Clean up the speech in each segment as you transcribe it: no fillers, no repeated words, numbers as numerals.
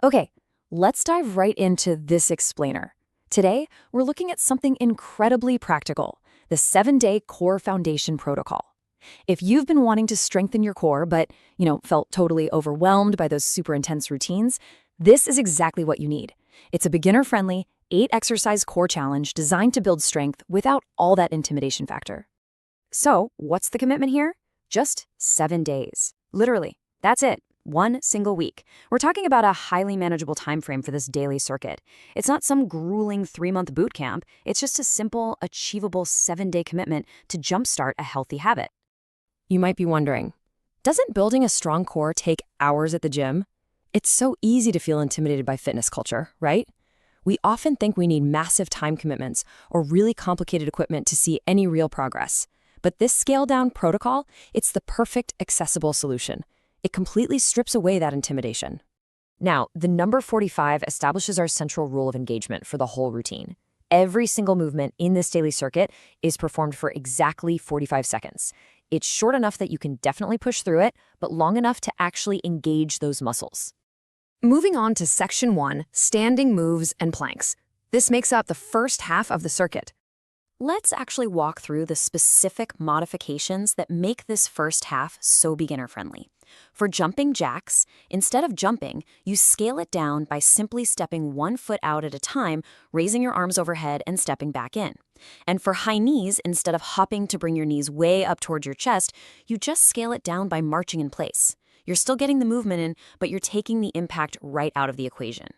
Okay, let's dive right into this explainer. Today, we're looking at something incredibly practical, the 7-day core foundation protocol. If you've been wanting to strengthen your core but, felt totally overwhelmed by those super intense routines, this is exactly what you need. It's a beginner-friendly, 8-exercise core challenge designed to build strength without all that intimidation factor. So, what's the commitment here? Just 7 days. Literally, that's it. One single week. We're talking about a highly manageable time frame for this daily circuit. It's not some grueling 3-month boot camp. It's just a simple, achievable 7-day commitment to jumpstart a healthy habit. You might be wondering, doesn't building a strong core take hours at the gym? It's so easy to feel intimidated by fitness culture, right? We often think we need massive time commitments or really complicated equipment to see any real progress. But this scaled-down protocol, it's the perfect, accessible solution. It completely strips away that intimidation. Now, the number 45 establishes our central rule of engagement for the whole routine. Every single movement in this daily circuit is performed for exactly 45 seconds. It's short enough that you can definitely push through it, but long enough to actually engage those muscles. Moving on to Section 1, Standing Moves and Planks. This makes up the first half of the circuit. Let's actually walk through the specific modifications that make this first half so beginner-friendly. For jumping jacks, instead of jumping, you scale it down by simply stepping 1 foot out at a time, raising your arms overhead and stepping back in. And for high knees, instead of hopping to bring your knees way up towards your chest, you just scale it down by marching in place. You're still getting the movement in, but you're taking the impact right out of the equation.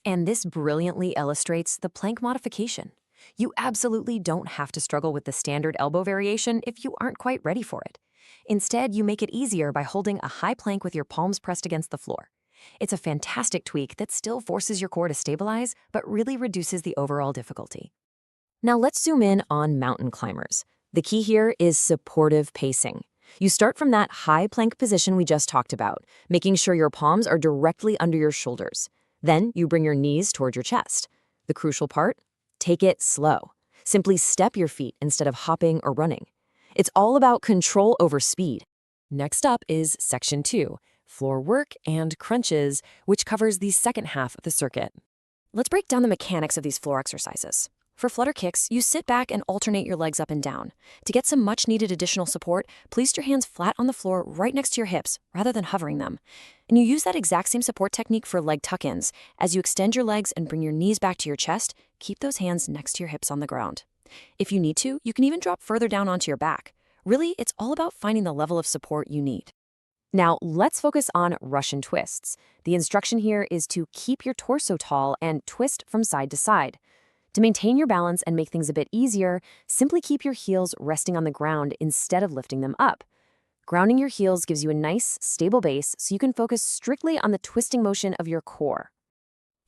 And this brilliantly illustrates the plank modification. You absolutely don't have to struggle with the standard elbow variation if you aren't quite ready for it. Instead, you make it easier by holding a high plank with your palms pressed against the floor. It's a fantastic tweak that still forces your core to stabilize, but really reduces the overall difficulty. Now let's zoom in on mountain climbers. The key here is supportive pacing. You start from that high plank position we just talked about, making sure your palms are directly under your shoulders. Then you bring your knees toward your chest. The crucial part? Take it slow. Simply step your feet instead of hopping or running. It's all about control over speed. Next up is Section 2, Floor Work and Crunches, which covers the second half of the circuit. Let's break down the mechanics of these floor exercises. For flutter kicks, you sit back and alternate your legs up and down. To get some much-needed additional support, place your hands flat on the floor right next to your hips rather than hovering them. And you use that exact same support technique for leg tuck-ins. As you extend your legs and bring your knees back to your chest, keep those hands next to your hips on the ground. If you need to, you can even drop further down onto your back. Really, it's all about finding the level of support you need. Now, let's focus on Russian twists. The instruction here is to keep your torso tall and twist from side to side. To maintain your balance and make things a bit easier, simply keep your heels resting on the ground instead of lifting them up. Grounding your heels gives you a nice, stable base so you can focus strictly on the twisting motion of your core.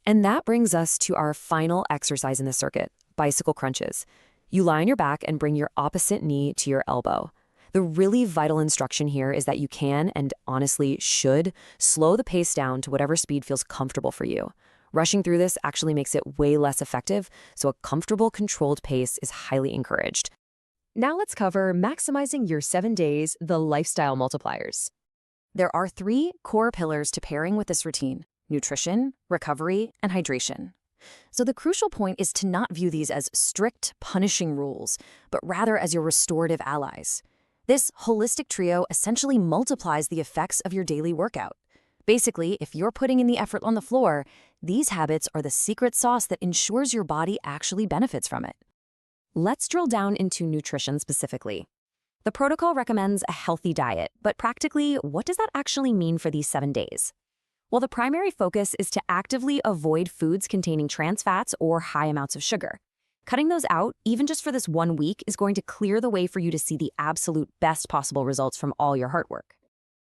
And that brings us to our final exercise in the circuit, bicycle crunches. You lie on your back and bring your opposite knee to your elbow. The really vital instruction here is that you can, and honestly should, slow the pace down to whatever speed feels comfortable for you. Rushing through this actually makes it way less effective, so a comfortable, controlled pace is highly encouraged. Now let's cover maximizing your 7 days, the lifestyle multipliers. There are 3 core pillars to pairing with this routine: nutrition, recovery, and hydration. So the crucial point is to not view these as strict, punishing rules, but rather as your restorative allies. This holistic trio essentially multiplies the effects of your daily workout. Basically, if you're putting in the effort on the floor, these habits are the secret sauce that ensures your body actually benefits from it. Let's drill down into nutrition specifically. The protocol recommends a healthy diet, but practically, what does that actually mean for these 7 days? Well, the primary focus is to actively avoid foods containing trans fats or high amounts of sugar. Cutting those out, even just for this 1 week, is going to clear the way for you to see the absolute best possible results from all your hard work.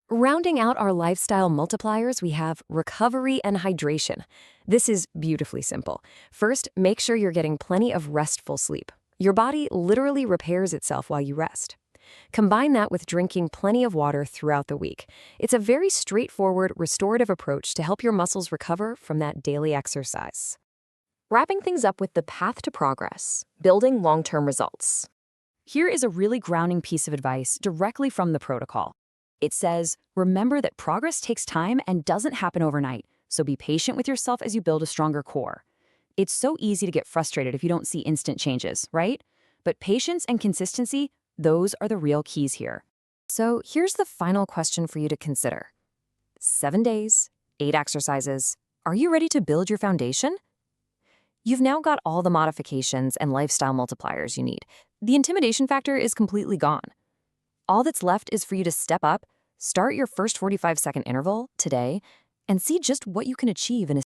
Rounding out our lifestyle multipliers, we have recovery and hydration. This is beautifully simple. First, make sure you're getting plenty of restful sleep. Your body literally repairs itself while you rest. Combine that with drinking plenty of water throughout the week. It's a very straightforward, restorative approach to help your muscles recover from that daily exercise. Wrapping things up with the path to progress, building long-term results. Here is a really grounding piece of advice directly from the protocol. It says, remember that progress takes time and doesn't happen overnight, so be patient with yourself as you build a stronger core. It's so easy to get frustrated if you don't see instant changes, right? But patience and consistency, those are the real keys here. So here's the final question for you to consider. 7 days, 8 exercises. Are you ready to build your foundation? You've now got all the modifications and lifestyle multipliers you need. The intimidation factor is completely gone. All that's left is for you to step up, start your first 45-second interval today, and see just what you can achieve in a